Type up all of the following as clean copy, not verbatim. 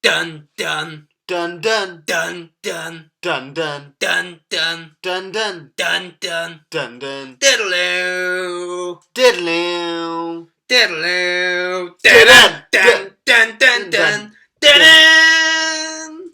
Dun dun Dun dun dun dun dun dun dun dun dun dun dun dun dun dun diddle-oo diddle diddle-oo Dun, dun dun dun dun dun.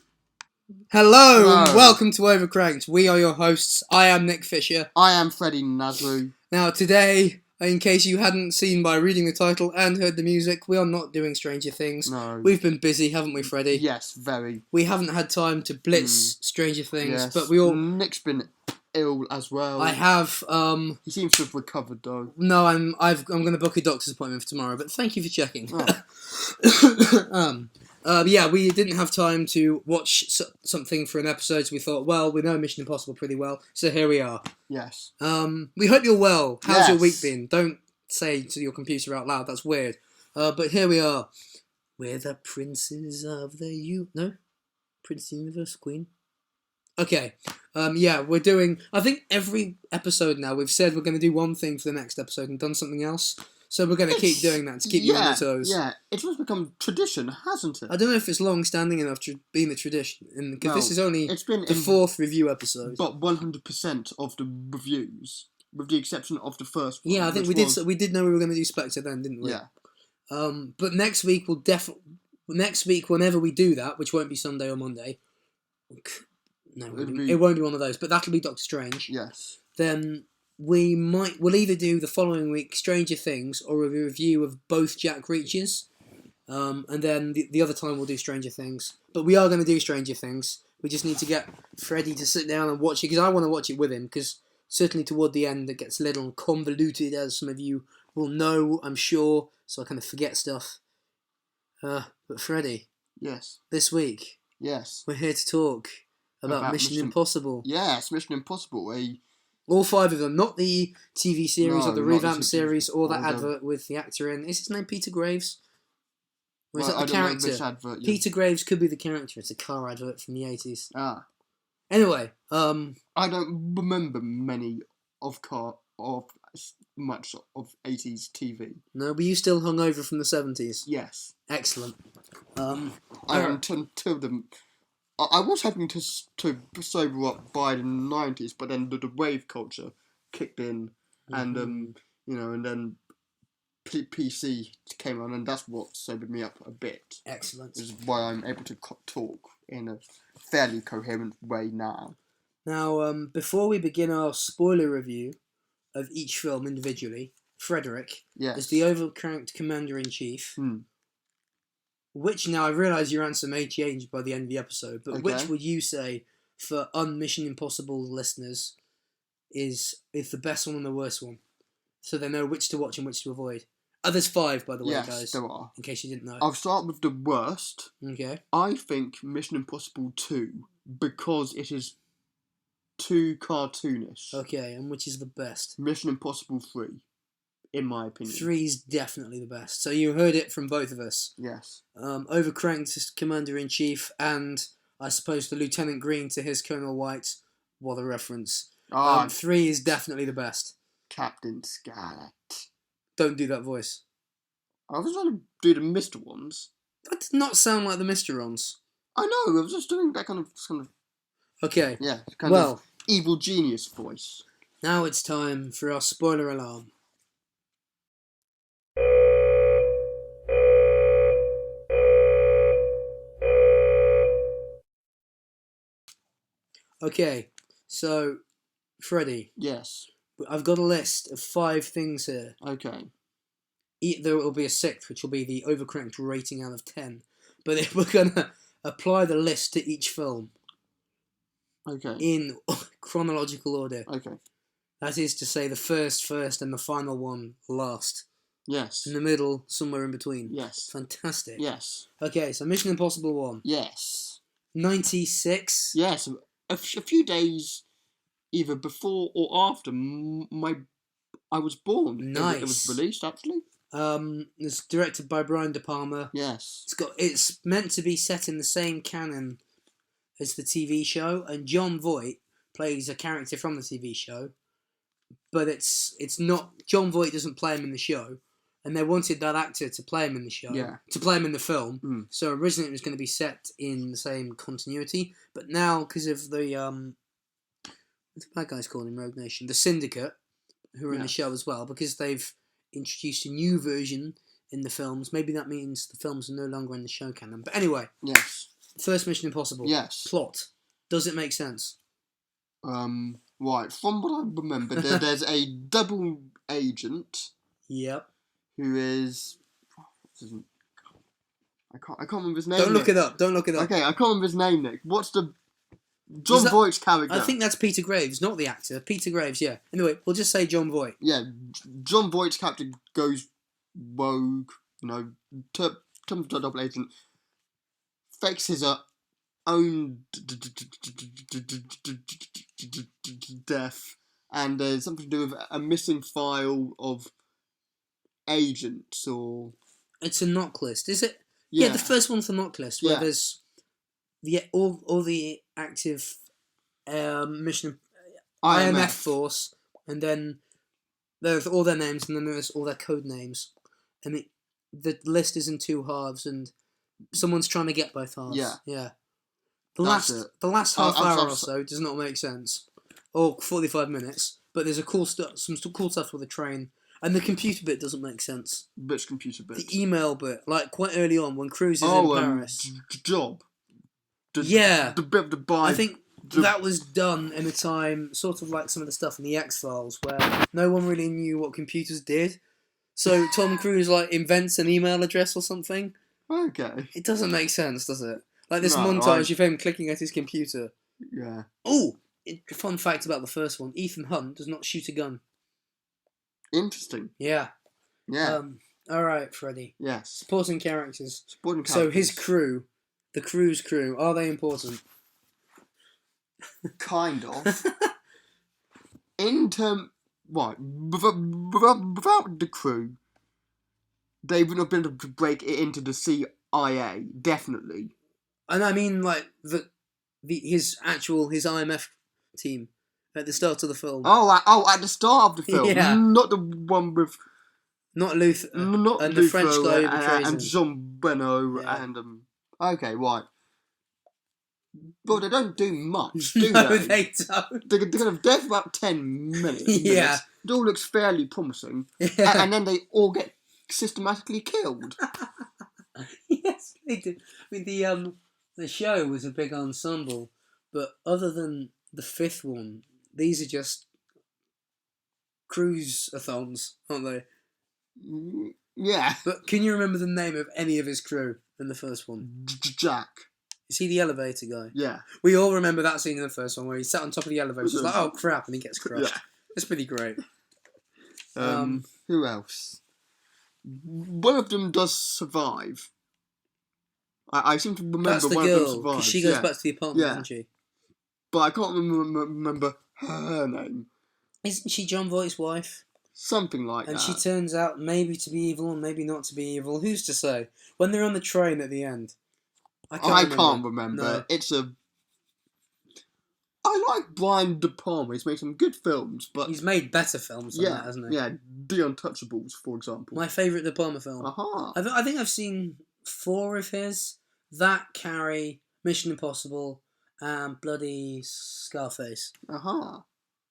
Hello and welcome to Overcranked. We are your hosts. I am Nick Fisher. I am Freddie Nazru. Now today, in case you hadn't seen by reading the title and heard the music, we are not doing Stranger Things. No. We've been busy, haven't we, Freddie? Yes, very. We haven't had time to blitz Stranger Things, Yes. but we all... Nick's been ill as well. I have, He seems to have recovered though. No, I'm going to book a doctor's appointment for tomorrow, but thank you for checking. Yeah, we didn't have time to watch something for an episode, so we thought, well, we know Mission Impossible pretty well, so here we are. Yes. We hope you're well. How's your Yes. week been? Don't say to your computer out loud, that's weird. But here we are. We're the princes of the Prince Universe Queen? Okay, yeah, we're doing... I think every episode now we've said we're going to do one thing for the next episode and done something else. So we're going to keep doing that to keep you on your toes. Yeah, it's just become tradition, hasn't it? I don't know if it's long-standing enough to be the tradition, because this is only the fourth review episode. But 100% of the reviews, with the exception of the first one. Yeah, I think we did know we were going to do Spectre then, didn't we? Yeah. But next week we'll next week, whenever we do that, which won't be Sunday or Monday. No, it won't be one of those. But that'll be Doctor Strange. Yes. Then we'll either do the following week Stranger Things or a review of both Jack Reachers, and then the other time we'll do Stranger Things. But we are going to do Stranger Things. We just need to get Freddie to sit down and watch it, because I want to watch it with him, because certainly toward the end it gets a little convoluted, as some of you will know, I'm sure, so I kind of forget stuff. But Freddie. Yes. This week. Yes. We're here to talk about Mission Impossible. Yes, Mission Impossible. All five of them, not the TV series or the revamped series or that no. advert with the actor in. Is his name Peter Graves? Or is that the I don't know character? which advert, yeah. Peter Graves could be the character. It's a car advert from the 80s. Ah. Anyway, I don't remember much of 80s TV. No, but you still hung over from the 70s? Yes. Excellent. I was having to sober up by the 90s, but then the wave culture kicked in, and and then PC came on, and that's what sobered me up a bit. Excellent. Which is why I'm able to talk in a fairly coherent way now. Now, before we begin our spoiler review of each film individually, Frederick, as the Overcranked Commander-in-Chief, which, now I realise your answer may change by the end of the episode, but which would you say, for un-Mission Impossible listeners, is the best one and the worst one? So they know which to watch and which to avoid. Oh, there's 5, by the way, guys. Yes, there are. In case you didn't know. I'll start with the worst. Okay. I think Mission Impossible 2, because it is too cartoonish. Okay, and which is the best? Mission Impossible 3. In my opinion. 3's definitely the best. So you heard it from both of us. Yes. Overcranked Commander-in-Chief, and I suppose the Lieutenant Green to his Colonel White. What a reference. 3 is definitely the best. Captain Scarlet. Don't do that voice. I was trying to do the Mr. ones. That did not sound like the Mr. Ons. I know, I was just doing that kind of... Okay. Yeah, kind of evil genius voice. Now it's time for our spoiler alarm. Okay, so, Freddie. Yes. I've got a list of 5 things here. Okay. There will be a 6th, which will be the Overcranked rating out of 10. But if we're going to apply the list to each film. Okay. In chronological order. Okay. That is to say, the first, and the final one last. Yes. In the middle, somewhere in between. Yes. Fantastic. Yes. Okay, so Mission Impossible 1. Yes. 96. Yes. A few days either before or after I was born. Nice. It was released, actually. It's directed by Brian De Palma. Yes. It's meant to be set in the same canon as the TV show, and Jon Voight plays a character from the TV show, but it's not. Jon Voight doesn't play him in the show, and they wanted that actor to play him in the show, to play him in the film. So originally it was going to be set in the same continuity, but now because of the what's the bad guys called in Rogue Nation, the Syndicate, who are in the show as well, because they've introduced a new version in the films. Maybe that means the films are no longer in the show canon. But anyway, first Mission Impossible. Plot. Does it make sense? Right. From what I remember, there's a double agent. Yep. Who is? I can't remember his name. Don't look it up. Okay, I can't remember his name, Nick. What's the John Voight's character? I think that's Peter Graves, not the actor. Peter Graves, yeah. Anyway, we'll just say John Voight. Yeah, John Voight's character goes rogue, turns to a double agent, fakes his own death, and there's something to do with a missing file of agents, or... It's a knock list, is it? Yeah, the first one's the knock list, where there's all the active mission IMF force, and then there's all their names, and then there's all their code names, and the list is in two halves, and someone's trying to get both halves. Yeah. The last half hour or so does not make sense, or 45 minutes. But there's some cool stuff with the train, and the computer bit doesn't make sense. Which computer bit? The email bit, like quite early on when Cruise is in Paris. Job. The bit of the buy. I think that was done in a time, sort of like some of the stuff in the X-Files, where no one really knew what computers did. So Tom Cruise invents an email address or something. Okay. It doesn't make sense, does it? Like this montage of him clicking at his computer. Yeah. Oh, fun fact about the first one: Ethan Hunt does not shoot a gun. Interesting. Yeah. Yeah. All right, Freddie. Yes. Supporting characters. So his crew, the Cruise crew, are they important? Kind of. Without the crew, they wouldn't have been able to break it into the CIA. Definitely. And I mean, like his IMF team at the start of the film. At the start of the film, yeah. Not the one with Luther, not and Luther, the French guy who betrays and him. Jean Beno and Okay, right. Well, they don't do much, do no, they? they don't. They're going to death for about 10 minutes. Yeah. It all looks fairly promising. Yeah. And then they all get systematically killed. Yes, they did. I mean, the show was a big ensemble, but other than the fifth one, these are just cruise-a-thons, aren't they? Yeah. But can you remember the name of any of his crew in the first one? Jack. Is he the elevator guy? Yeah. We all remember that scene in the first one where he sat on top of the elevator. He's like, oh crap, and he gets crushed. Yeah. It's pretty great. Who else? One of them does survive. I seem to remember That's the one girl, of them survives. Because she goes back to the apartment, doesn't she? But I can't remember her name. Isn't she John Voight's wife? Something like that. And she turns out maybe to be evil and maybe not to be evil. Who's to say? When they're on the train at the end. I can't remember. No. It's a... I like Brian De Palma. He's made some good films, but... He's made better films than that, hasn't he? Yeah, The Untouchables, for example. My favourite De Palma film. I think I've seen 4 of his. That, Carrie, Mission Impossible, and bloody Scarface.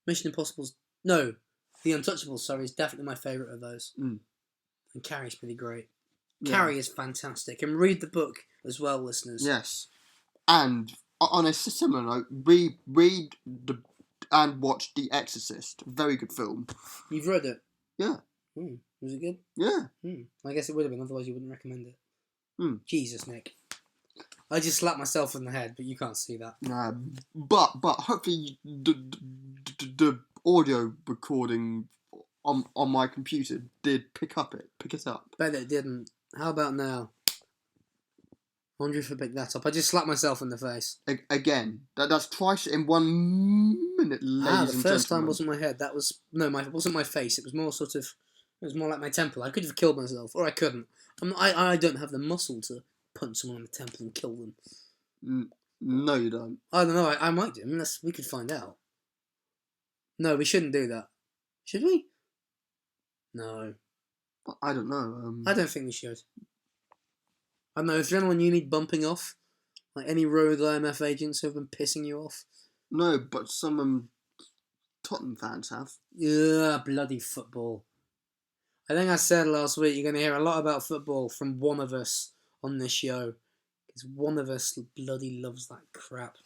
Mission Impossible's... No, The Untouchables, sorry, is definitely my favourite of those. And Carrie's pretty great. Carrie is fantastic. And read the book as well, listeners. Yes. And on a similar note, read and watch The Exorcist. Very good film. You've read it? Yeah. Was it good? Yeah. I guess it would have been, otherwise you wouldn't recommend it. Jesus, Nick. I just slapped myself in the head, but you can't see that. But hopefully the audio recording on my computer did pick it up. Bet it didn't. How about now? I wonder if I picked that up. I just slapped myself in the face. Again, that's twice in 1 minute, ladies and gentlemen. The first time wasn't my head. That was... No, it wasn't my face. It was more sort of... It was more like my temple. I could have killed myself, or I couldn't. I don't have the muscle to punch someone in the temple and kill them. No, you don't. I don't know. I might do, unless we could find out. No, we shouldn't do that. Should we? No. I don't know. I don't think we should. I don't know. Is there anyone you need bumping off? Like any rogue IMF agents who have been pissing you off? No, but some Tottenham fans have. Yeah, bloody football. I think I said last week you're going to hear a lot about football from one of us on this show. Because one of us bloody loves that crap.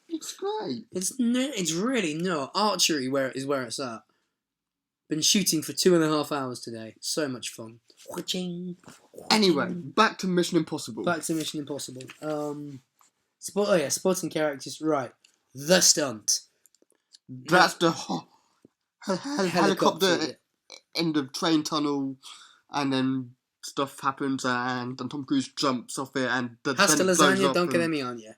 It's great. It's really not. Archery is where it's at. Been shooting for 2.5 hours today. So much fun. Anyway, back to Mission Impossible. Sporting characters. Right. The stunt. That's the helicopter yeah. in the train tunnel, and then stuff happens, and then Tom Cruise jumps off it, and Hasta then it blows lasagna, up don't get and- me on you.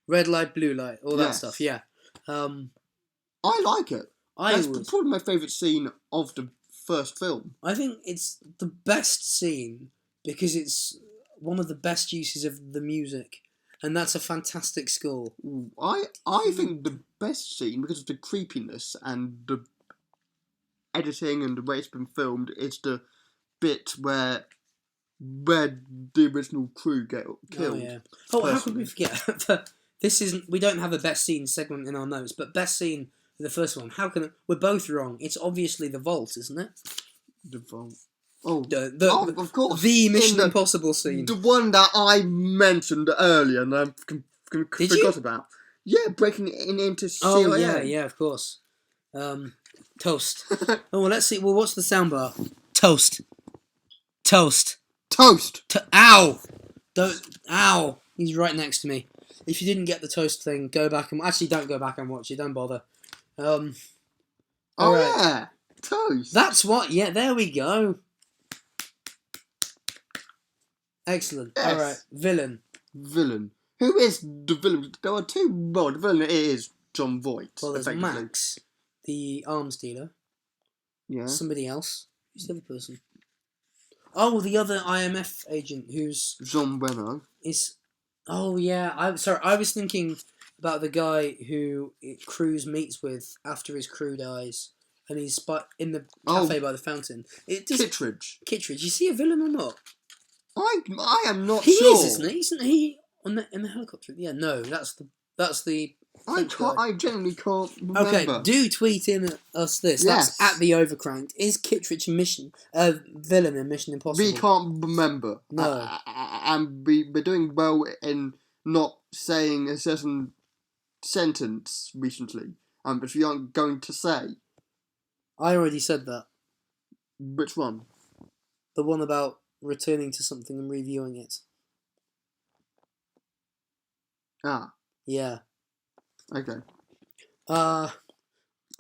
Red light, blue light, all that Yes. stuff. Yeah. I like it. That's probably my favourite scene of the first film. I think it's the best scene because it's one of the best uses of the music, and that's a fantastic score. I think the best scene, because of the creepiness and the editing and the way it's been filmed, is the bit where the original crew get killed. Oh yeah. Oh, how could we forget? We don't have a best scene segment in our notes, but best scene for the first one. We're both wrong. It's obviously the vault, isn't it? The vault. Oh, of course. The Mission Impossible scene. The one that I mentioned earlier and I forgot about. Yeah, breaking into CIA. Oh yeah, of course. Toast. Oh well, let's see. Well, what's the soundbar? Toast. Toast. Ow! Ow! He's right next to me. If you didn't get the toast thing, go back and actually don't go back and watch it. Don't bother. Oh right. yeah, toast. That's what. Yeah, there we go. Excellent. Yes. All right, villain. Who is the villain? There are two. Well, the villain is John Voight. Well, there's Max, the arms dealer. Yeah. Somebody else. Who's the other person? Oh, the other IMF agent who's Jean Reno. is. Oh yeah, I was thinking about the guy who Cruise meets with after his crew dies, and he's in the cafe by the fountain. Kittredge. Is he a villain or not? I am not He sure. is, isn't he? Isn't he in the helicopter? Yeah, no, that's the. I genuinely can't remember. Okay, do tweet in us this. Yes. That's at the Overcranked. Is Kittredge villain in Mission Impossible? We can't remember. No. And we're doing well in not saying a certain sentence recently. But we aren't going to say. I already said that. Which one? The one about returning to something and reviewing it. Ah. Yeah. Okay. I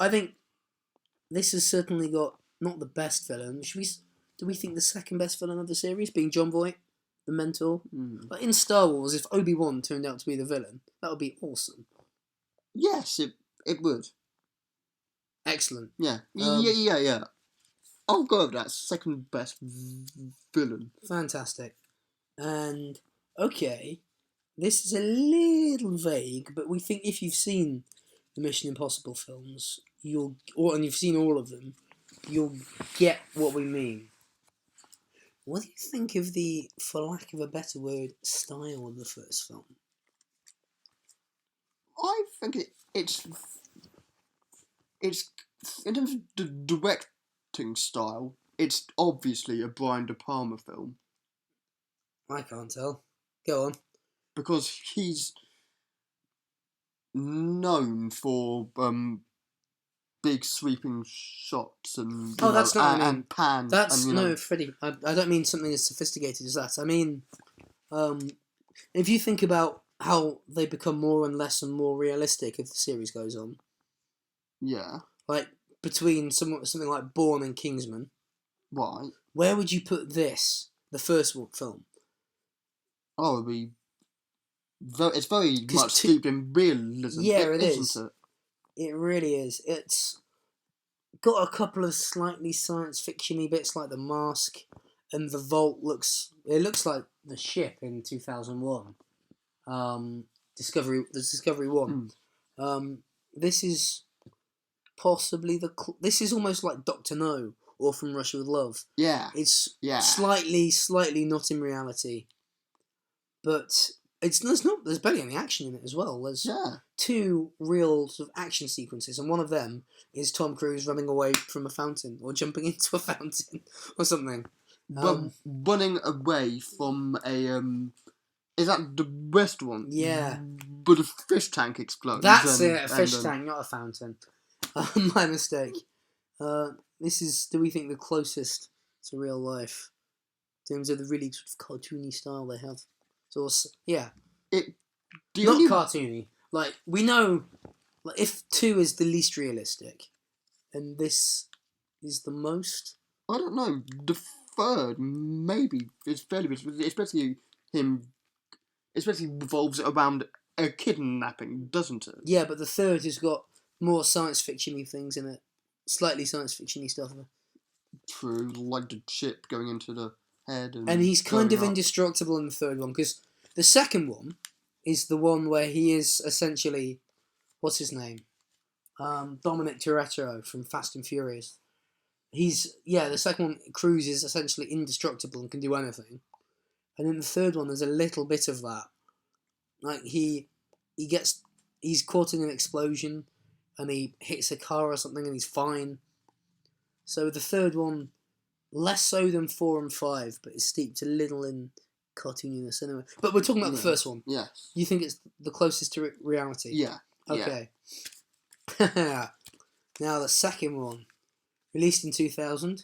think this has certainly got not the best villain. Do we think the second best villain of the series being John Voight, the mentor? Like in Star Wars, if Obi-Wan turned out to be the villain, that would be awesome. Yes, it would. Excellent. Yeah. Yeah. I'll go with that. Second best villain. Fantastic. And okay, this is a little vague, but we think if you've seen the Mission Impossible films, and you've seen all of them, you'll get what we mean. What do you think of the, for lack of a better word, style of the first film? I think it's in terms of the directing style, it's obviously a Brian De Palma film. I can't tell. Go on. Because he's known for big sweeping shots and that's not what I mean. and pans. That's and, no, Freddie. I don't mean something as sophisticated as that. I mean, if you think about how they become more and more realistic as the series goes on. Yeah. Like between something like Bourne and Kingsman. Why? Where would you put this? The first film. Oh, it'd be. It's very much steeped in realism. Yeah, isn't it? It really is. It's got a couple of slightly science fiction-y bits like the mask, and the vault looks like the ship in 2001. Discovery 1. This is possibly this is almost like Dr. No or From Russia with Love. Yeah. It's Yeah. slightly not in reality, but there's barely any action in it as well. There's two real sort of action sequences, and one of them is Tom Cruise running away from a fountain or jumping into a fountain or something. Running away from a is that the restaurant? Yeah. But a fish tank explodes. That's it, a fish tank, not a fountain. My mistake. This is, do we think, the closest to real life in terms of the really sort of cartoony style they have? So yeah, not cartoony. Like, we know, like, if 2 is the least realistic, and this is the most. I don't know. The third maybe is fairly, especially revolves around a kidnapping, doesn't it? Yeah, but the third has got more science fiction-y things in it, slightly science fiction-y stuff. True, like the chip going into the head, and he's kind of indestructible in the third one, because the second one is the one where he is essentially, what's his name? Dominic Toretto from Fast and Furious. The second one, Cruise is essentially indestructible and can do anything. And in the third one, there's a little bit of that. Like, he's caught in an explosion, and he hits a car or something, and he's fine. So the third one, less so than 4 and 5, but it's steeped a little in cartooniness anyway. But we're talking about the first one. Yes. You think it's the closest to reality? Yeah. Okay. Yeah. Now the second one, released in 2000.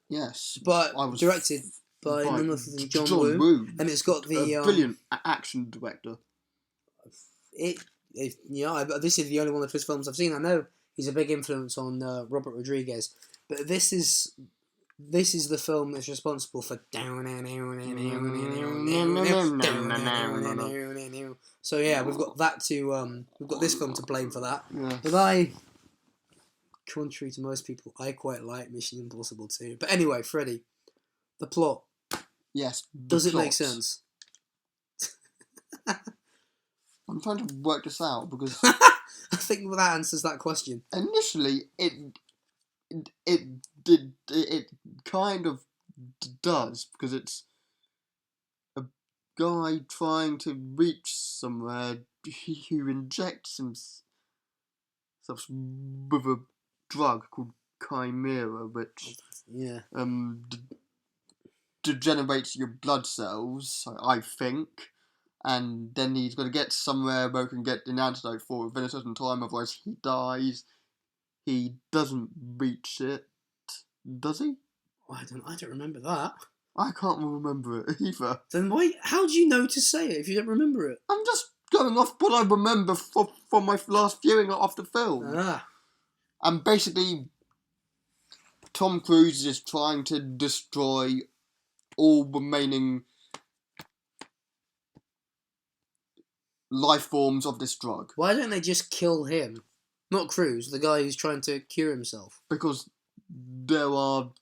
Yes. But directed by none other than John Woo. And it's got the brilliant action director. This is the only one of his films I've seen. I know he's a big influence on Robert Rodriguez, but this is the film that's responsible for so yeah, we've got this film to blame for that. Yeah. But contrary to most people, I quite like Mission Impossible 2. But anyway, Freddy, the plot. Yes. Does it make sense? I'm trying to work this out because I think that answers that question. Initially, it kind of does, because it's a guy trying to reach somewhere who injects himself with a drug called Chimera, which degenerates your blood cells, I think. And then he's got to get somewhere where he can get an antidote for it within a certain time, otherwise he dies. He doesn't reach it, does he? I don't remember that. I can't remember it either. Then how do you know to say it if you don't remember it? I'm just going off what I remember from my last viewing of the film. And basically, Tom Cruise is trying to destroy all remaining life forms of this drug. Why don't they just kill him? Not Cruise, the guy who's trying to cure himself. Because there are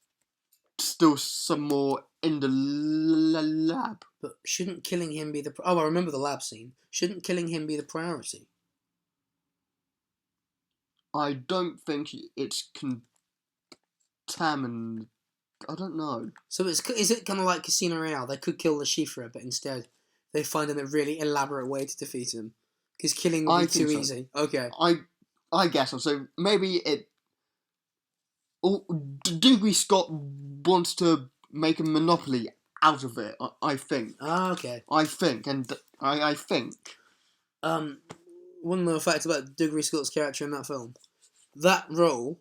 still some more in the lab. But shouldn't killing him be the... Oh, I remember the lab scene. Shouldn't killing him be the priority? I don't think it's contaminated. I don't know. So is it kind of like Casino Royale? They could kill the Schiffer, but instead they find a really elaborate way to defeat him. Because killing would be too easy. Okay. I guess so. So maybe it... Douglas Scott wants to make a monopoly out of it, I think. Okay. I think. One more fact about Douglas Scott's character in that film. That role...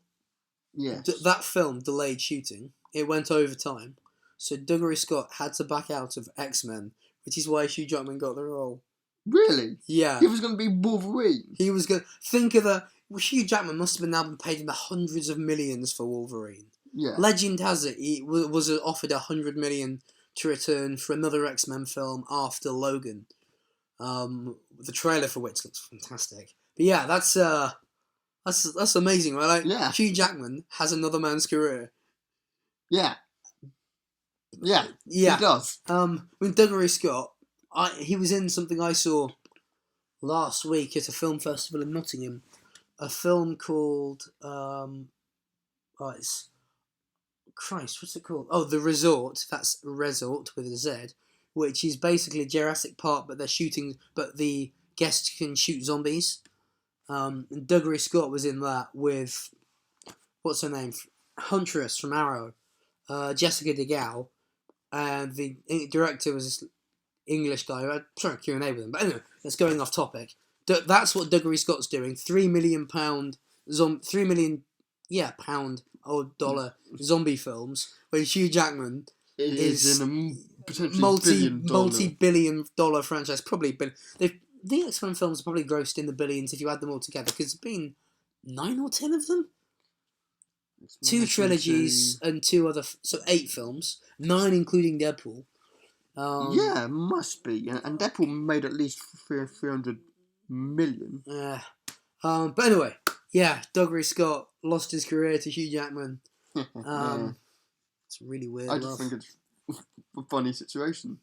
Yes. That film delayed shooting. It went over time. So Douglas Scott had to back out of X-Men, which is why Hugh Jackman got the role. Really? Yeah. He was going to be Wolverine. He was going to... Think of the... Hugh Jackman must have been paid in the hundreds of millions for Wolverine. Yeah. Legend has it he was offered $100 million to return for another X-Men film after Logan. The trailer for which looks fantastic. But yeah, that's amazing, right? Like, yeah. Hugh Jackman has another man's career. Yeah. Yeah. Yeah. He does. With Douglas Scott, he was in something I saw last week at a film festival in Nottingham. A film called Christ, what's it called? Oh, The Resort. That's Resort with a Z, which is basically Jurassic Park, but the guests can shoot zombies. And Dougray Scott was in that with, what's her name? Huntress from Arrow, Jessica DeGale, and the director was this English guy. I tried a Q&A with him, but anyway, that's going off topic. That's what Dougray Scott's doing. £3 million pound or dollar zombie films where Hugh Jackman is in a potentially multi-billion dollar franchise. Probably the X-Men films are probably grossed in the billions if you add them all together, because there's been 9 or 10 of them. 2 trilogies and 2 other, so 8 films, 9 including Deadpool. Yeah, must be. And Deadpool made at least 300 million. Yeah. But anyway, yeah, Dougray Scott lost his career to Hugh Jackman. Yeah. It's really weird. I just think it's a funny situation.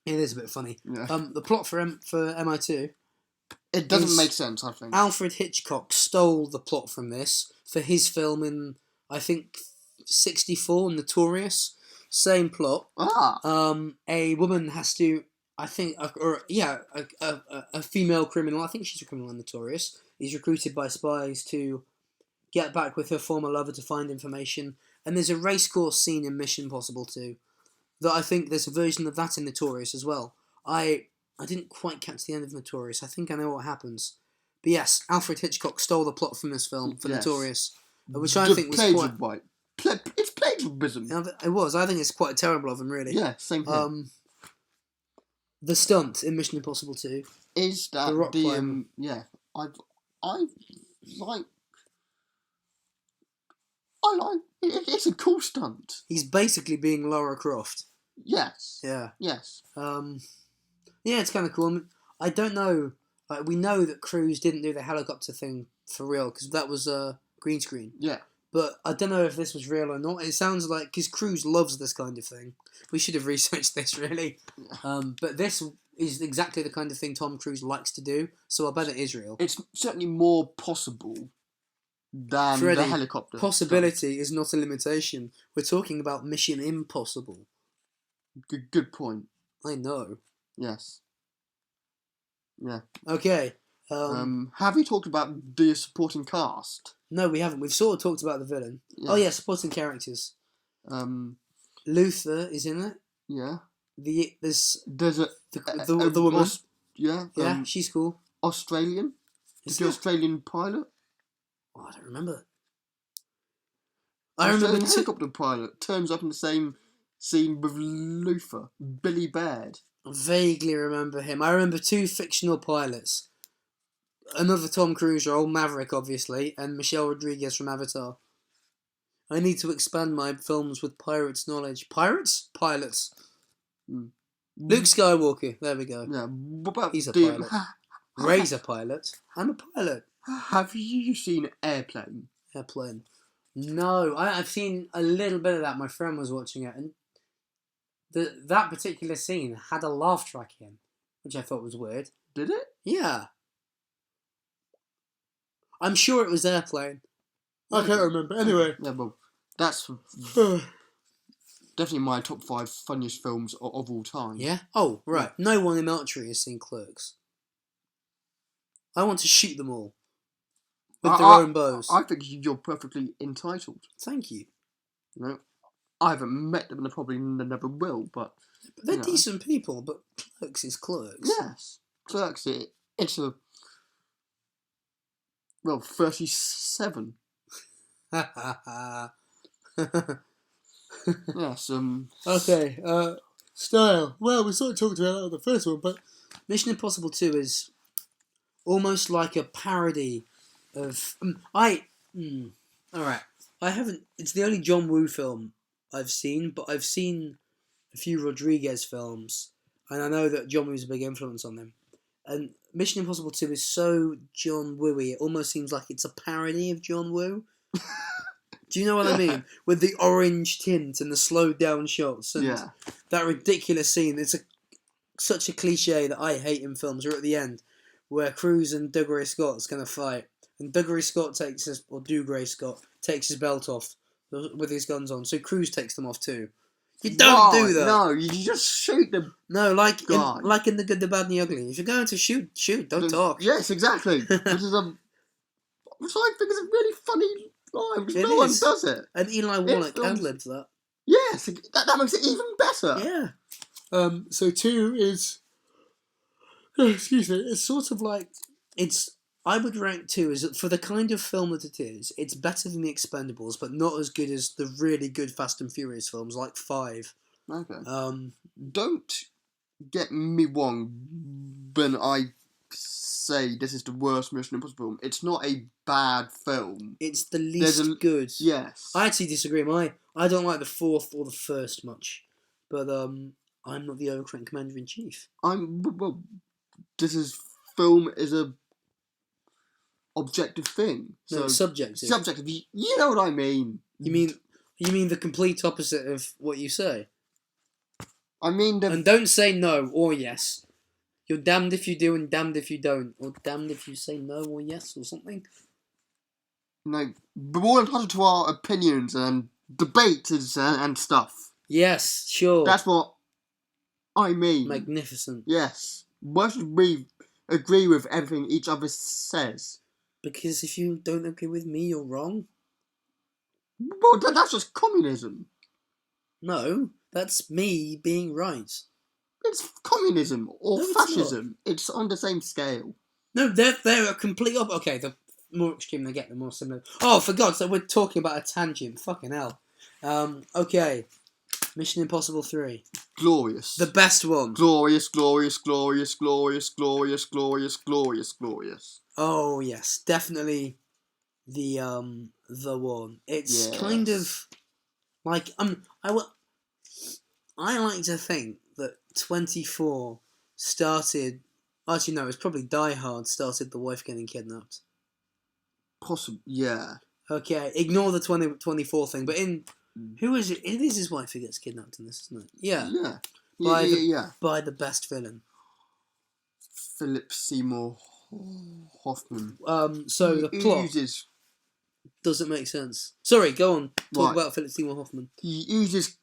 It is a bit funny. Yeah. The plot for MI2. It doesn't make sense, I think. Alfred Hitchcock stole the plot from this for his film in, I think, 1964, Notorious. Same plot. A woman has to, I think, a female criminal, I think she's a criminal in Notorious, is recruited by spies to get back with her former lover to find information. And there's a racecourse scene in Mission Impossible 2 that I think there's a version of that in Notorious as well. I didn't quite catch the end of Notorious. I think I know what happens. But yes, Alfred Hitchcock stole the plot from this film for Notorious, which I think was quite... It's plagiarism. It was. I think it's quite terrible of him, really. Yeah, same here. The stunt in Mission Impossible 2 is that the rock climb. I like it's a cool stunt. He's basically being Lara Croft. Yes. Yeah. Yes. Yeah, it's kind of cool. I don't know. We know that Cruise didn't do the helicopter thing for real because that was green screen. Yeah. But I don't know if this was real or not. It sounds like, because Cruise loves this kind of thing. We should have researched this, really. But this is exactly the kind of thing Tom Cruise likes to do, so I bet it is real. It's certainly more possible than Freddy, the helicopter. Possibility is not a limitation. We're talking about Mission Impossible. Good point. I know. Yes. Yeah. Okay. Have we talked about the supporting cast? No, we haven't. We've sort of talked about the villain. Yeah. Oh yeah, supporting characters. Luther is in it. Yeah. There's the woman. Yeah. She's cool. Australian. The Australian pilot. Oh, I don't remember. Australian helicopter pilot turns up in the same scene with Luther, Billy Baird. I vaguely remember him. I remember 2 fictional pilots. Another Tom Cruise role, Maverick, obviously, and Michelle Rodriguez from Avatar. I need to expand my films with pirates' knowledge. Pirates? Pilots. Luke Skywalker. There we go. Yeah. What about He's a pilot. Ray's a pilot. I'm a pilot. Have you seen Airplane? Airplane. No, I've seen a little bit of that. My friend was watching it, and that particular scene had a laugh track in, which I thought was weird. Did it? Yeah. I'm sure it was Airplane. I can't remember. Anyway. Yeah, well, that's definitely my top 5 funniest films of all time. Yeah? Oh, right. Yeah. No one in military has seen Clerks. I want to shoot them all. With their own bows. I think you're perfectly entitled. Thank you. You know, I haven't met them and I probably never will, but they're decent people, but Clerks is Clerks. Yes. Clerks, it's a... Well, 37. Yes, Okay, style. Well, we sort of talked about that on the first one, but Mission Impossible 2 is almost like a parody of... Alright. I haven't... It's the only John Woo film I've seen, but I've seen a few Rodriguez films, and I know that John Woo's a big influence on them. And Mission Impossible 2 is so John Woo-y, it almost seems like it's a parody of John Woo. Do you know what I mean? With the orange tint and the slowed down shots and that ridiculous scene. It's such a cliche that I hate in films, or at the end, where Cruise and Dougray Scott's going to fight. And Dougray Scott takes his belt off with his guns on. So Cruise takes them off too. You don't do that. No, you just shoot them. No, like guy. in The Good, the Bad, and the Ugly. If you're going to shoot. Don't talk. Yes, exactly. Which I think is a really funny line, because It no one is. does it. And Eli Wallach ad-libbed that. Yes, that makes it even better. Yeah. So 2 is... excuse me. It's sort of like... I would rank 2 as, for the kind of film that it is, it's better than The Expendables, but not as good as the really good Fast and Furious films, like 5. Okay. Don't get me wrong when I say this is the worst Mission Impossible film. It's not a bad film. It's the least good. Yes. I actually disagree. I don't like the 4th or the 1st much, but I'm not the Overcranked Commander-in-Chief. Well, film is a objective thing. No, So it's subjective. Subjective. You know what I mean. You mean the complete opposite of what you say? I mean And don't say no or yes. You're damned if you do and damned if you don't. Or damned if you say no or yes or something. No, but we're entitled to our opinions and debates and stuff. Yes, sure. That's what I mean. Magnificent. Yes. Why should we agree with everything each other says? Because if you don't agree with me, you're wrong. Well, that's just communism. No, that's me being right. It's communism or No, it's fascism. It's on the same scale. No, they're a complete opposite. Okay, the more extreme they get, the more similar. Oh, for God's sake, we're talking about a tangent. Fucking hell. Okay. Mission Impossible 3. Glorious. The best one. Glorious, glorious, glorious, glorious, glorious, glorious, glorious, glorious. Oh yes, definitely the one. It's kind of like I like to think that 24 started. Actually, no, it's probably Die Hard started the wife getting kidnapped. Possibly, yeah. Okay, ignore the 24 thing, but who is it? It is his wife who gets kidnapped in this, isn't it? Yeah. Yeah. By the best villain. Philip Seymour Hoffman. So the plot doesn't make sense. Sorry, go on. Talk about Philip Seymour Hoffman. He uses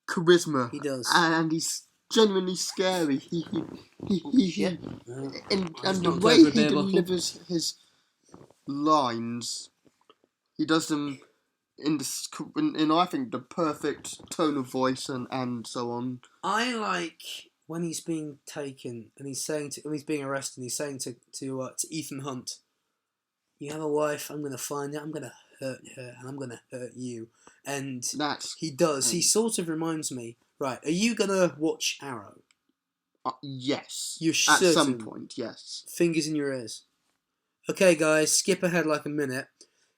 charisma. He does, and he's genuinely scary. And the way he delivers his lines, he does them in I think the perfect tone of voice and so on. I like when he's being taken and he's saying when he's being arrested, and he's saying to Ethan Hunt, "You have a wife. I'm going to find her. I'm going to hurt her, and I'm going to hurt you." And he does. He sort of reminds me. Right? Are you going to watch Arrow? Yes. You're at certain? Some point. Yes. Fingers in your ears. Okay, guys, skip ahead like a minute.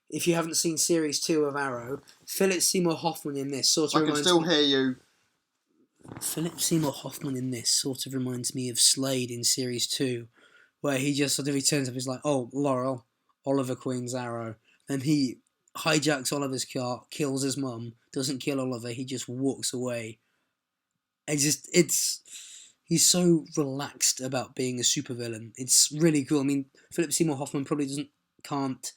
If you haven't seen Series 2 of Arrow, Philip Seymour Hoffman in this sort of reminds me... I can still hear you. Philip Seymour Hoffman in this sort of reminds me of Slade in Series 2, where he just sort of turns up, he's like, "Oh, Laurel, Oliver Queen's Arrow." And he hijacks Oliver's car, kills his mum, doesn't kill Oliver, he just walks away. And he's so relaxed about being a supervillain. It's really cool. I mean, Philip Seymour Hoffman probably can't...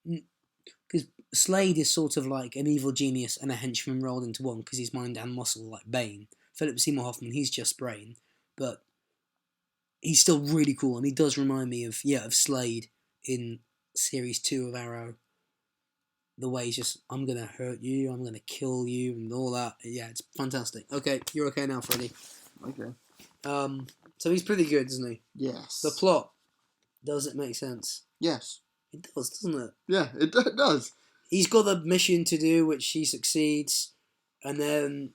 Because Slade is sort of like an evil genius and a henchman rolled into one because he's mind and muscle like Bane. Philip Seymour Hoffman, he's just brain. But he's still really cool, and he does remind me of Slade in Series 2 of Arrow. The way he's just, "I'm going to hurt you, I'm going to kill you," and all that. Yeah, it's fantastic. Okay, you're okay now, Freddie. Okay. So he's pretty good, isn't he? Yes. The plot, does it make sense? Yes. It does, doesn't it? Yeah, it does. He's got a mission to do, which he succeeds, and then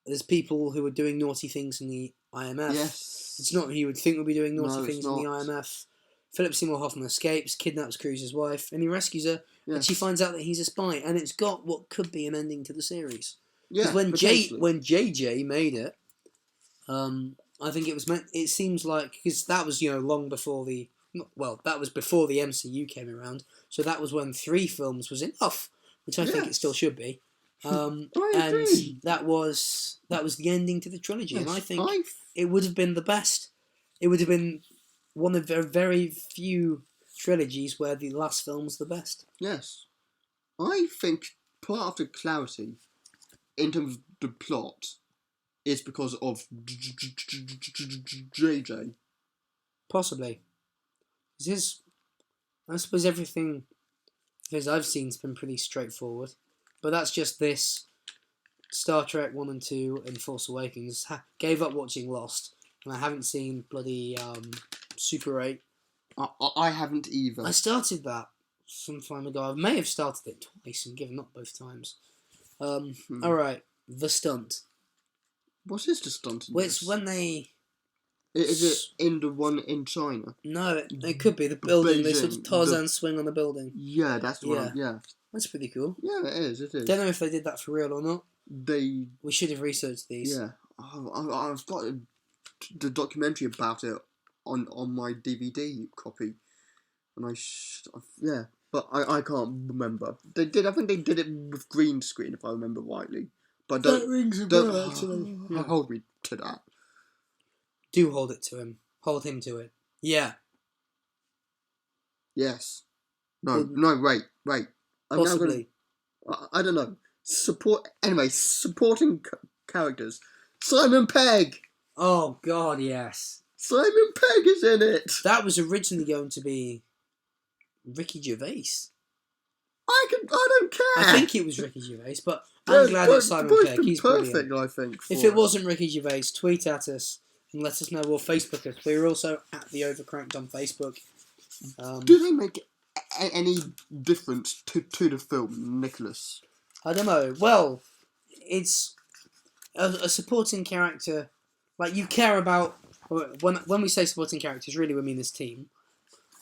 there's people who are doing naughty things in the IMF. Yes. It's not who you would think would be doing naughty things in the IMF. Philip Seymour Hoffman escapes, kidnaps Cruise's wife, and he rescues her, and she finds out that he's a spy, and it's got what could be an ending to the series. Yeah, when JJ made it, I think it was meant. It seems like, because that was long before that was before the MCU came around, so that was when 3 films was enough, which I think it still should be. And that was the ending to the trilogy, and I think it would have been the best. It would have been one of the very few trilogies where the last film's the best. Yes, I think part of the clarity in terms of the plot is because of JJ. Possibly. I suppose everything as I've seen has been pretty straightforward, but that's just this. Star Trek 1 and 2 and Force Awakens. Gave up watching Lost, and I haven't seen bloody Super 8. I haven't either. I started that some time ago. I may have started it twice and given up both times. Alright, The Stunt. What is the stunt? Well, it's when they... Is it in the one in China? No, it could be the building. They sort of Beijing, Tarzan swing on the building. Yeah, that's the Yeah. one. Yeah. That's pretty cool. Yeah, it is. It is. Don't know if they did that for real or not. They. We should have researched these. Yeah. I've got the documentary about it on my DVD copy, and yeah, but I can't remember. They did. I think they did it with green screen, if I remember rightly. But That rings a bell, actually. Yeah. Hold me to that. Do hold it to him. Hold him to it. Yeah. Yes. No. Wait. I'm Possibly. I don't know. Supporting characters. Simon Pegg. Oh God, yes. Simon Pegg is in it. That was originally going to be Ricky Gervais. I don't care. I think it was Ricky Gervais, but I'm glad it's Simon Pegg. He's perfect, brilliant. I think. If it wasn't Ricky Gervais, tweet at us and let us know, or Facebook us. We're also at the Overcranked on Facebook. Do they make any difference to the film, Nicholas? I don't know. Well, it's a supporting character. Like, you care about... When we say supporting characters, really we mean this team.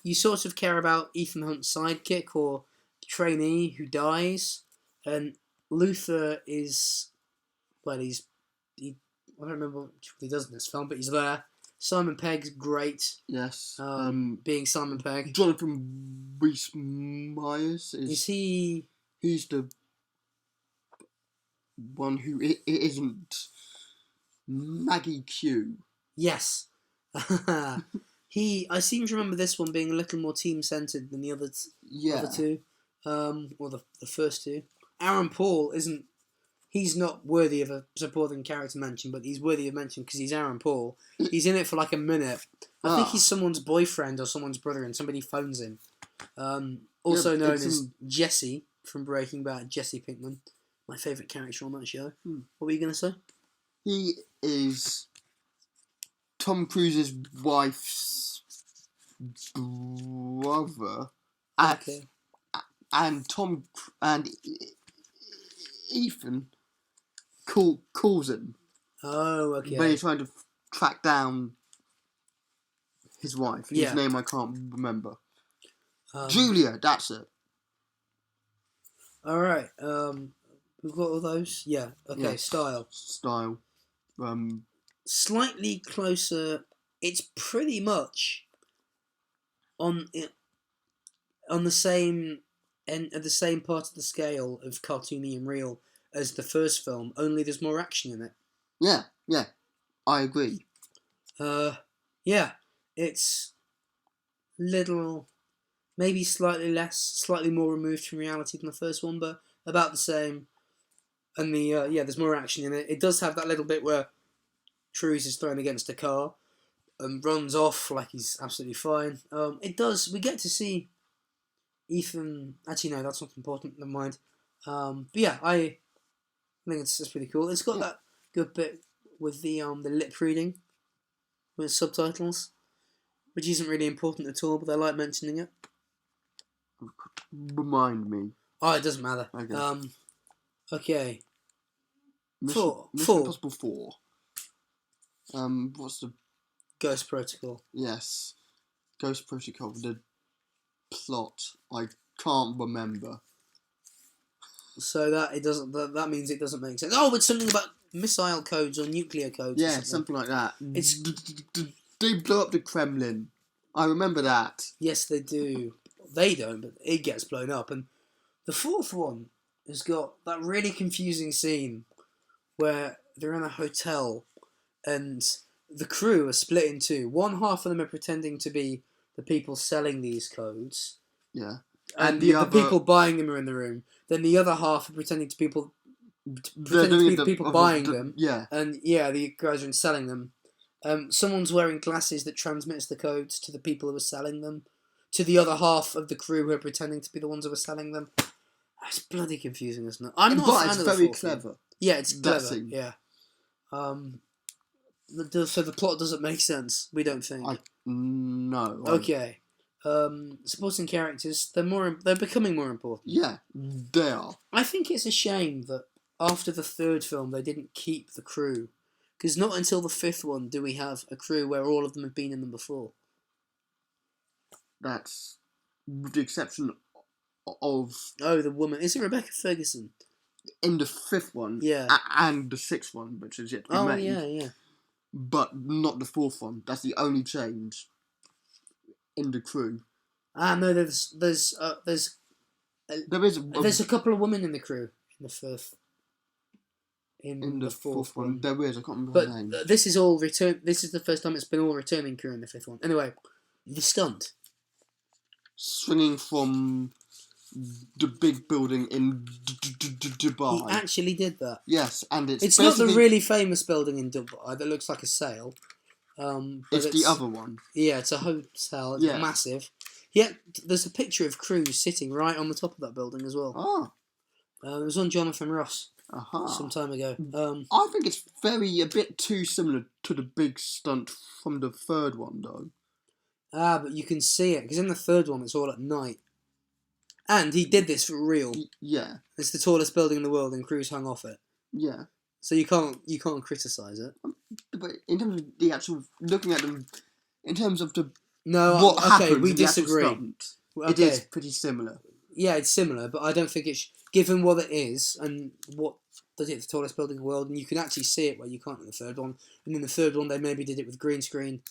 You sort of care about Ethan Hunt's sidekick or trainee who dies. And Luther is... Well, I don't remember what he does in this film, but he's there. Simon Pegg's great. Yes. Being Simon Pegg. Jonathan Rhys-Meyers Is he... He's the one who isn't Maggie Q. Yes. I seem to remember this one being a little more team-centred than the other two. Or the first two. Aaron Paul isn't... He's not worthy of a supporting character mention, but he's worthy of mention because he's Aaron Paul. He's in it for like a minute. I think he's someone's boyfriend or someone's brother, and somebody phones him. Also known as Jesse from Breaking Bad, Jesse Pinkman. My favourite character on that show. What were you going to say? He is Tom Cruise's wife's brother. Okay. And Ethan calls him. Oh, okay. When he's trying to track down his wife, whose Yeah. name I can't remember. Julia, that's it. Alright, we've got all those? Yeah, okay, Yeah. Style. Slightly closer, it's pretty much on the same end, at the same part of the scale of cartoony and real as the first film, only there's more action in it. Yeah, I agree. Yeah, it's little, maybe slightly less, slightly more removed from reality than the first one, but about the same. And there's more action in it. It does have that little bit where Cruise is thrown against a car and runs off like he's absolutely fine. It does. We get to see Ethan. Actually, no, that's not important. Never mind. But yeah, I think it's pretty cool. It's got that good bit with the lip reading with subtitles, which isn't really important at all, but I like mentioning it. Remind me. Oh, it doesn't matter. Okay. Okay. Mission Impossible 4. What's the... Ghost Protocol. Yes. Ghost Protocol. The plot, I can't remember. So that means it doesn't make sense. Oh, it's something about missile codes or nuclear codes. Yeah, something like that. It's... They blow up the Kremlin. I remember that. Yes, they do. They don't, but it gets blown up. And the fourth one has got that really confusing scene where they're in a hotel and the crew are split in two. One half of them are pretending to be the people selling these codes. Yeah. and the the other- people buying them are in the room. Then the other half are pretending to be the people buying them. Yeah. And yeah, the guys are selling them. Someone's wearing glasses that transmits the codes to the people who are selling them, to the other half of the crew who are pretending to be the ones who are selling them. It's bloody confusing, isn't it? I'm not a fan it's of the very fourth one. clever. Yeah, it's That clever. scene. Yeah. So the plot doesn't make sense. We don't think. No. Okay. Supporting characters, they're becoming more important. Yeah, they are. I think it's a shame that after the third film they didn't keep the crew, because not until the fifth one do we have a crew where all of them have been in them before. That's with the exception of Oh, the woman. Is it Rebecca Ferguson? in the fifth one, Yeah. and the sixth one, which is yet to be Oh, made. yeah. But not the fourth one. That's the only change in the crew. No, there's There is a couple of women in the crew in the fifth. In the fourth one. There is. I can't remember her name. But this is all return. This is the first time it's been all returning crew in the fifth one. Anyway, the stunt. Swinging from the big building in Dubai. He actually did that. Yes, and it's not the really famous building in Dubai that looks like a sail. But it's the other one. Yeah, it's a hotel. It's massive. Yeah, there's a picture of crews sitting right on the top of that building as well. Ah. It was on Jonathan Ross Uh-huh. some time ago. I think it's a bit too similar to the big stunt from the third one, though. But you can see it, because in the third one it's all at night. And he did this for real. Yeah. It's the tallest building in the world and crews hung off it. Yeah. So you can't criticise it. But in terms of the actual, looking at them, in terms of the what happens, we in the actual disagree. stunt, it is pretty similar. Yeah, it's similar, but I don't think it's given what it is and what does it the tallest building in the world, and you can actually see it where you can't in the third one. And in the third one, they maybe did it with green screen.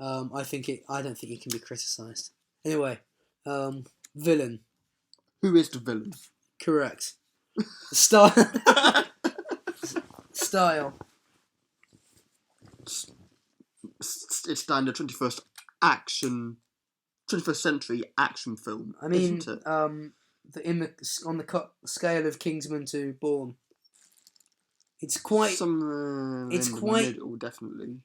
I don't think it can be criticised. Anyway, villain. Who is the villain? Correct. Style. Style. It's standard 21st century action film. I mean, isn't it? on the scale of Kingsman to Bourne, it's quite. It's quite middle, definitely.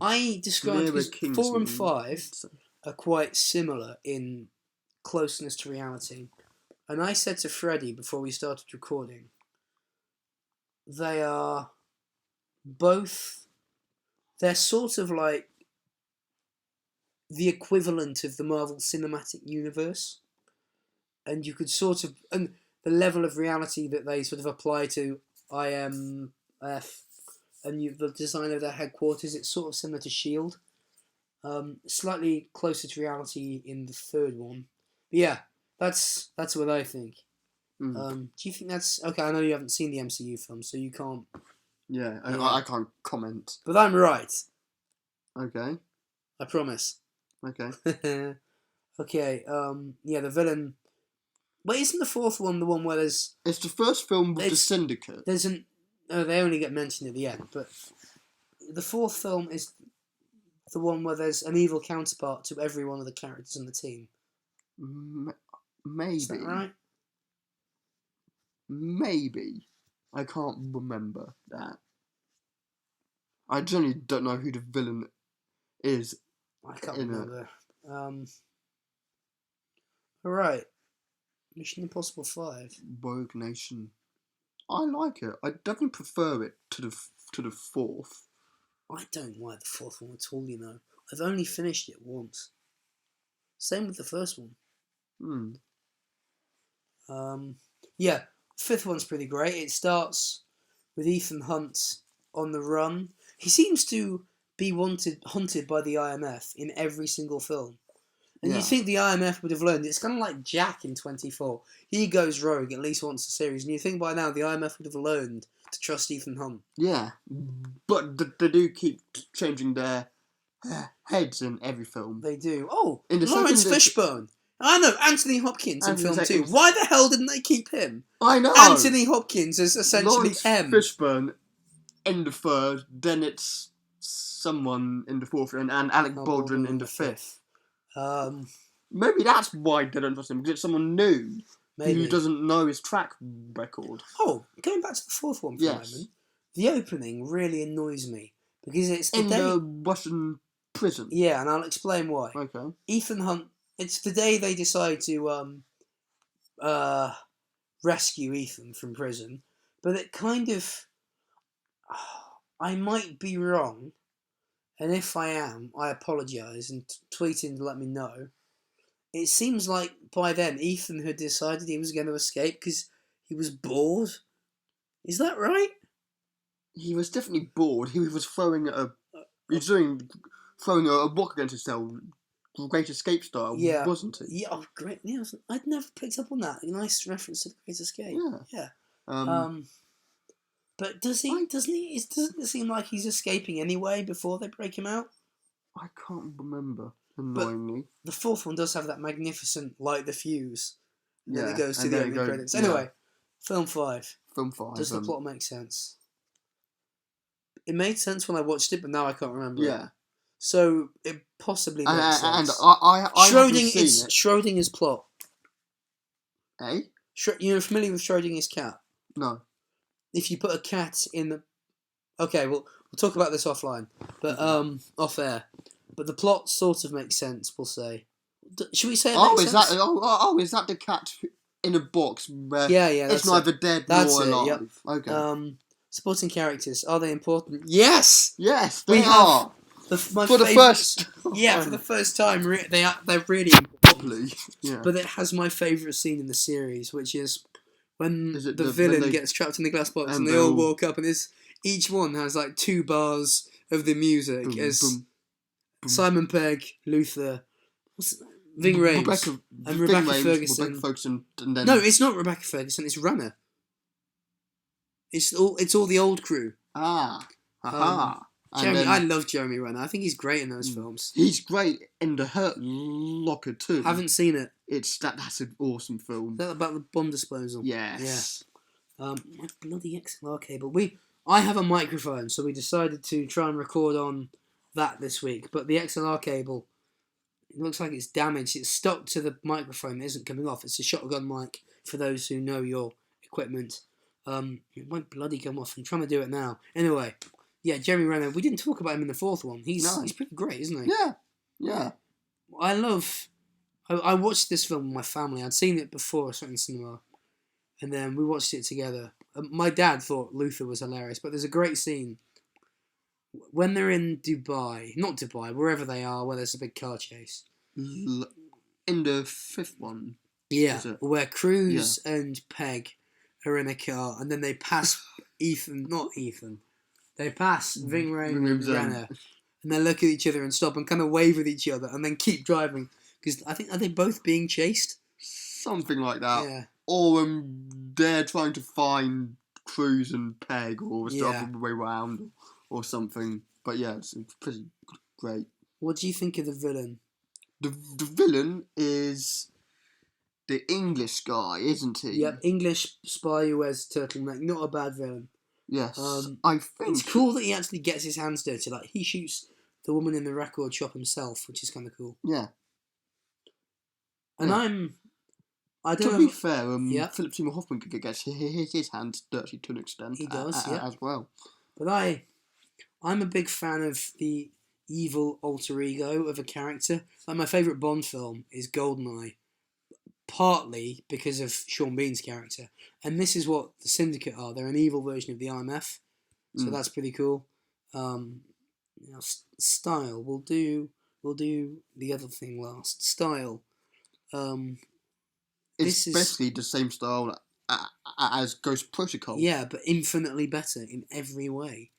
I describe because 4 and 5 so. are quite similar in closeness to reality, and I said to Freddie before we started recording, they are both. They're sort of like the equivalent of the Marvel Cinematic Universe, and you could sort of and the level of reality that they sort of apply to IMF and the design of their headquarters. It's sort of similar to Shield, slightly closer to reality in the third one. But yeah, that's what I think. Do you think that's okay? I know you haven't seen the MCU film, so you can't. Yeah, I can't comment. But I'm right. Okay. I promise. Okay. Okay. Yeah, the villain. But isn't the fourth one the one where there's? It's the first film with the Syndicate. There's an. Oh, they only get mentioned at the end, but the fourth film is the one where there's an evil counterpart to every one of the characters in the team. Maybe. Is that right? Maybe. I can't remember that. I generally don't know who the villain is. I can't remember. Alright. Mission Impossible 5. Rogue Nation. I like it. I definitely prefer it to the fourth. I don't like the fourth one at all, you know. I've only finished it once. Same with the first one. Yeah, fifth one's pretty great. It starts with Ethan Hunt on the run. He seems to be hunted by the IMF in every single film. And you think the IMF would have learned. It's kind of like Jack in 24. He goes rogue at least once a series. And you think by now the IMF would have learned to trust Ethan Hunt. Yeah. But they do keep changing their heads in every film. They do. Oh, Lawrence Fishburne. I know, Anthony Hopkins in film 2. Why the hell didn't they keep him? I know. Anthony Hopkins is essentially Lawrence M. Fishburne in the third, then it's someone in the fourth, and Alec Baldwin in the fifth. Maybe that's why they don't trust him, because it's someone new Maybe. who doesn't know his track record. Oh, going back to the fourth one for a moment, the opening really annoys me because it's the day. The Russian prison. Yeah, and I'll explain why. Okay. Ethan Hunt. It's the day they decide to rescue Ethan from prison, but it kind of. I might be wrong, and if I am, I apologise and tweet in to let me know. It seems like by then Ethan had decided he was going to escape because he was bored. Is that right? He was definitely bored. He was throwing a rock against his cell, Great Escape style, wasn't he? Yeah, oh, great. Yeah, I'd never picked up on that. A nice reference to the Great Escape. Yeah. But doesn't it seem like he's escaping anyway before they break him out? I can't remember, annoyingly. But the fourth one does have that magnificent light the fuse. And then it goes to and the then opening credits. Anyway, film 5. Film 5. Does the plot make sense? It made sense when I watched it, but now I can't remember it. So it possibly makes sense. And I haven't seen it. Schrodinger's plot. Eh? You're familiar with Schrodinger's cat? No. If you put a cat in the... Okay, we'll talk about this offline. But, off air. But the plot sort of makes sense, we'll say. Should we say it makes sense? Is that the cat in a box where it's neither dead nor alive? Yep. Okay. Supporting characters, are they important? Yes! Yes, they are! For the first time, they're really properly. Yeah. But it has my favourite scene in the series, which is when the villain gets trapped in the glass box and they all walk up, and each one has like 2 bars of the music Simon Pegg, Luther, Ving Rhames, and Rebecca Ferguson. And then... No, it's not Rebecca Ferguson. It's Runner. It's all the old crew. I love Jeremy Renner. I think he's great in those films. He's great in The Hurt Locker too. Haven't seen it. That's an awesome film. Is that about the bomb disposal? Yes. Yeah. My bloody XLR cable. I have a microphone, so we decided to try and record on that this week. But the XLR cable, it looks like it's damaged. It's stuck to the microphone. It isn't coming off. It's a shotgun mic for those who know your equipment. It won't bloody come off. I'm trying to do it now. Anyway. Yeah, Jeremy Renner. We didn't talk about him in the fourth one. He's pretty great, isn't he? Yeah. I watched this film with my family. I'd seen it before I saw it in the cinema, and then we watched it together. My dad thought Luther was hilarious, but there's a great scene when they're in not Dubai, wherever they are, where there's a big car chase. In the fifth one. Yeah, where Cruz and Peg are in a car, and then they pass not Ethan. They pass Ving Rhames and Renner, and they look at each other and stop and kind of wave at each other and then keep driving. Because I think, are they both being chased? Something like that. Yeah. Or they're trying to find Cruz and Peg or stuff the way around or something. But yeah, it's pretty great. What do you think of the villain? The villain is the English guy, isn't he? Yep, English spy who wears a turtleneck. Not a bad villain. Yes, I think it's cool that he actually gets his hands dirty. Like he shoots the woman in the record shop himself, which is kind of cool. Yeah. And I don't know. To be fair, Philip Seymour Hoffman gets his hands dirty to an extent. He does, as well. But I'm a big fan of the evil alter ego of a character. Like my favourite Bond film is GoldenEye. Partly because of Sean Bean's character, and this is what the Syndicate are. They're an evil version of the IMF, so that's pretty cool. Style. We'll do the other thing last. Style. It's basically the same style as Ghost Protocol. Yeah, but infinitely better in every way.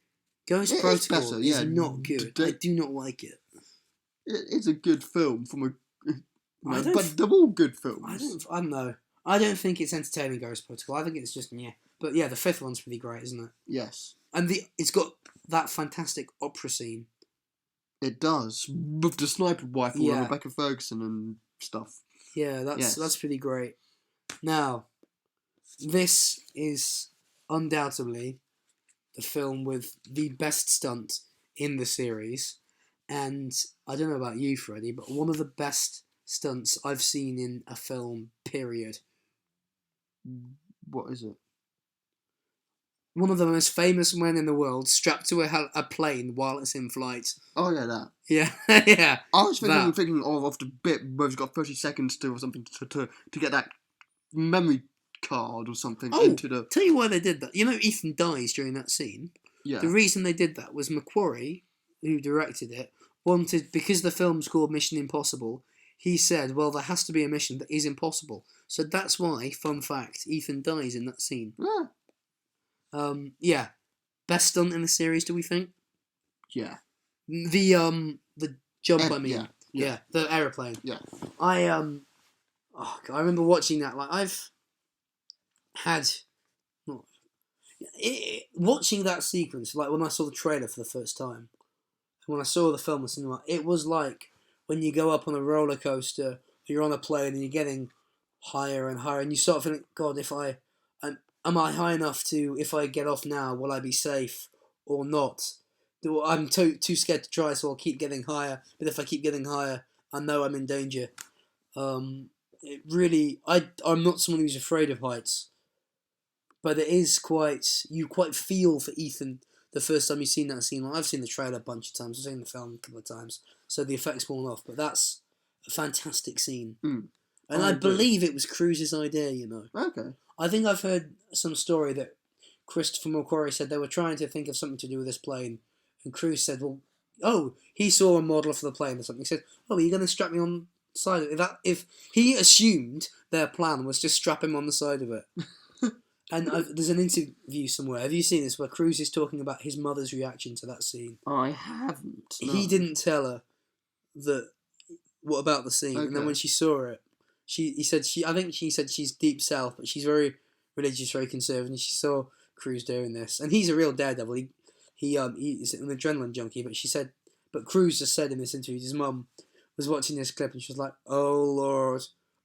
Ghost Protocol is not good. I do not like it. It's a good film from a. But they're all good films. I don't know. I don't think it's entertaining, Ghost Protocol. I think it's just But yeah, the fifth one's pretty great, isn't it? Yes. And it's got that fantastic opera scene. It does, with the sniper rifle and Rebecca Ferguson and stuff. Yeah, that's pretty great. Now, this is undoubtedly the film with the best stunt in the series, and I don't know about you, Freddie, but one of the best stunts I've seen in a film, period. What is it? One of the most famous men in the world strapped to a plane while it's in flight. Oh yeah, that. Yeah, yeah. I was thinking of the bit where he's got 30 seconds to or something to get that memory card or something into the. Tell you why they did that. You know, Ethan dies during that scene. Yeah. The reason they did that was Macquarie, who directed it, wanted, because the film's called Mission Impossible, he said, well, there has to be a mission that is impossible. So that's why, fun fact, Ethan dies in that scene. Yeah. Yeah. Best stunt in the series, do we think? Yeah. The jump, I mean. Yeah. The aeroplane. Yeah. I remember watching that. Like, I've had... watching that sequence, like when I saw the trailer for the first time, when I saw the film in the cinema, it was like when you go up on a roller coaster, you're on a plane and you're getting higher and higher, and you start feeling, God, am I high enough to, if I get off now, will I be safe or not? I'm too scared to try, so I'll keep getting higher. But if I keep getting higher, I know I'm in danger. It really, I'm not someone who's afraid of heights, but it is you quite feel for Ethan the first time you've seen that scene. Like, I've seen the trailer a bunch of times, I've seen the film a couple of times, so the effects worn off. But that's a fantastic scene, and I believe it was Cruise's idea. You know, Okay. I think I've heard some story that Christopher McQuarrie said they were trying to think of something to do with this plane, and Cruise said, well, he saw a model for the plane or something. He said, oh, are you going to strap me on the side of it? If he assumed their plan was just strap him on the side of it. And there's an interview somewhere, have you seen this, where Cruise is talking about his mother's reaction to that scene? I haven't. No. He didn't tell her what about the scene, and then when she saw it, I think she said she's deep south, but she's very religious, very conservative, and she saw Cruise doing this, and he's a real daredevil. He's an adrenaline junkie, but Cruise just said in this interview, his mum was watching this clip and she was like, oh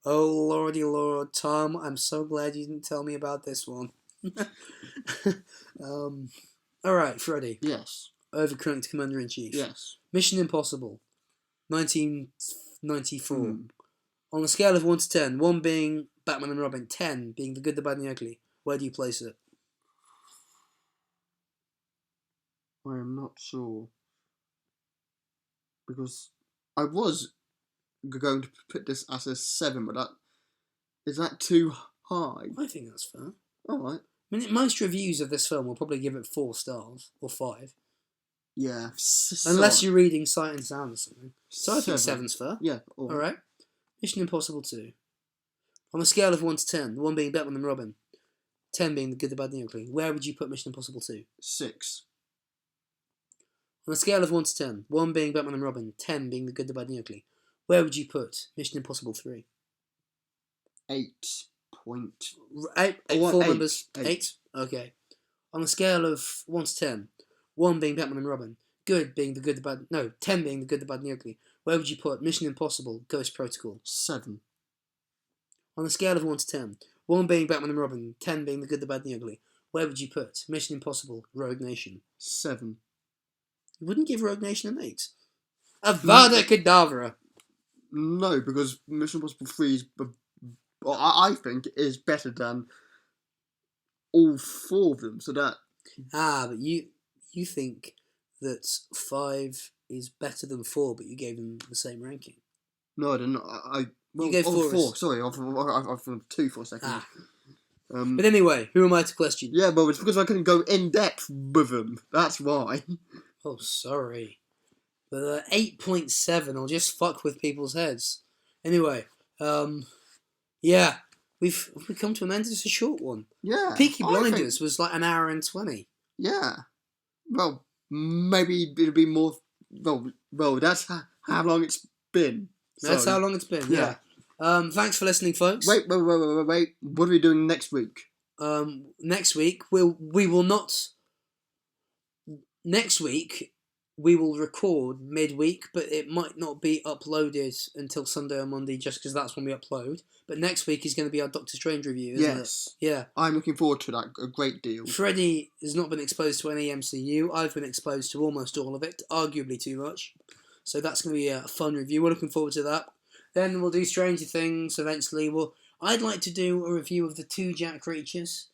lordy lord, Tom, I'm so glad you didn't tell me about this one. Alright, Freddy. Yes. Overcranked Commander-in-Chief. Yes. Mission Impossible, 1994. On a scale of 1 to 10, 1 being Batman and Robin, 10 being The Good, the Bad and the Ugly, where do you place it? I am not sure. Because I was going to put this as a 7, but is that too high? I think that's fair. Alright. I mean, most reviews of this film will probably give it 4 stars, or 5. Yeah. Unless you're reading Sight and Sound or something. So I think 7. 7's fair. Yeah. Alright. Mission Impossible 2. On a scale of 1 to 10, 1 being Batman and Robin, 10 being The Good, the Bad and the Ugly, where would you put Mission Impossible 2? 6. On a scale of 1 to 10, 1 being Batman and Robin, 10 being The Good, the Bad and the Ugly, where would you put Mission Impossible 3? 8. 4 numbers? 8? Okay. On a scale of 1 to 10, 1 being Batman and Robin, 10 being The Good, the Bad and the Ugly, where would you put Mission Impossible Ghost Protocol? 7. On a scale of 1 to 10, 1 being Batman and Robin, 10 being The Good, the Bad and the Ugly, where would you put Mission Impossible Rogue Nation? 7. You wouldn't give Rogue Nation an 8? Avada Kedavra! No, because Mission Impossible 3 is, I think, is better than all 4 of them. So that. But you think that 5 is better than 4, but you gave them the same ranking. No, I didn't. You gave 4. Sorry, I've 2 for a second. But anyway, who am I to question? Yeah, but it's because I couldn't go in depth with them. That's why. Oh, sorry. But 8.7 will just fuck with people's heads. Anyway, yeah, we've come to an end. It's a short one. Yeah. Peaky Blinders was like 1 hour and 20. Yeah. Well, maybe it'll be more. Well, that's how long it's been. That's how long it's been. Yeah. Thanks for listening, folks. Wait. What are we doing next week? Next week we will not. Next week we will record midweek, but it might not be uploaded until Sunday or Monday, just because that's when we upload. But next week is going to be our Doctor Strange review, isn't it? Yeah. I'm looking forward to that a great deal. Freddie has not been exposed to any MCU. I've been exposed to almost all of it, arguably too much. So that's going to be a fun review. We're looking forward to that. then we'll do Stranger Things eventually. I'd like to do a review of the 2 Jack Reachers.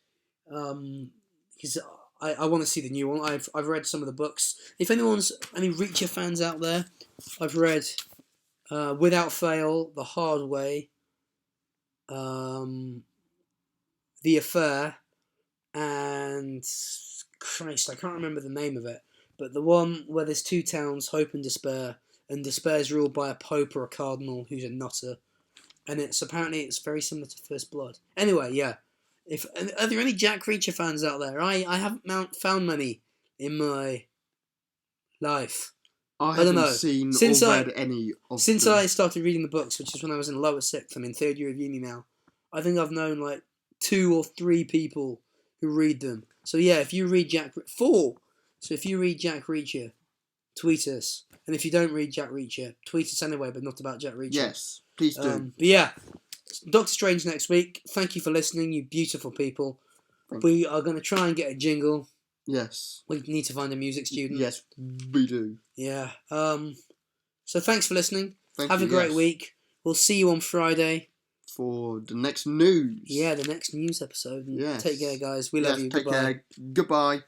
Because I want to see the new one. I've read some of the books. If anyone's any Reacher fans out there, I've read Without Fail, The Hard Way, The Affair, and Christ, I can't remember the name of it. But the one where there's 2 towns, Hope and Despair, and Despair's ruled by a pope or a cardinal who's a nutter, and it's very similar to First Blood. Anyway, yeah. Are there any Jack Reacher fans out there? I haven't found many in my life. I don't haven't know. seen Since or read any of Since them. I started reading the books, which is when I was in lower 6th, I'm in 3rd year of uni now, I think I've known like 2 or 3 people who read them. So yeah, if you read 4. So if you read Jack Reacher, tweet us. And if you don't read Jack Reacher, tweet us anyway, but not about Jack Reacher. Yes, please do. But yeah, Doctor Strange next week. Thank you for listening, you beautiful people. We are going to try and get a jingle. Yes. We need to find a music student. Yes, we do. Yeah. So thanks for listening. Have a you, great yes. week. We'll see you on Friday. For the next news. Yeah, the next news episode. Yes. Take care, guys. We love you. Take Goodbye. care. Goodbye.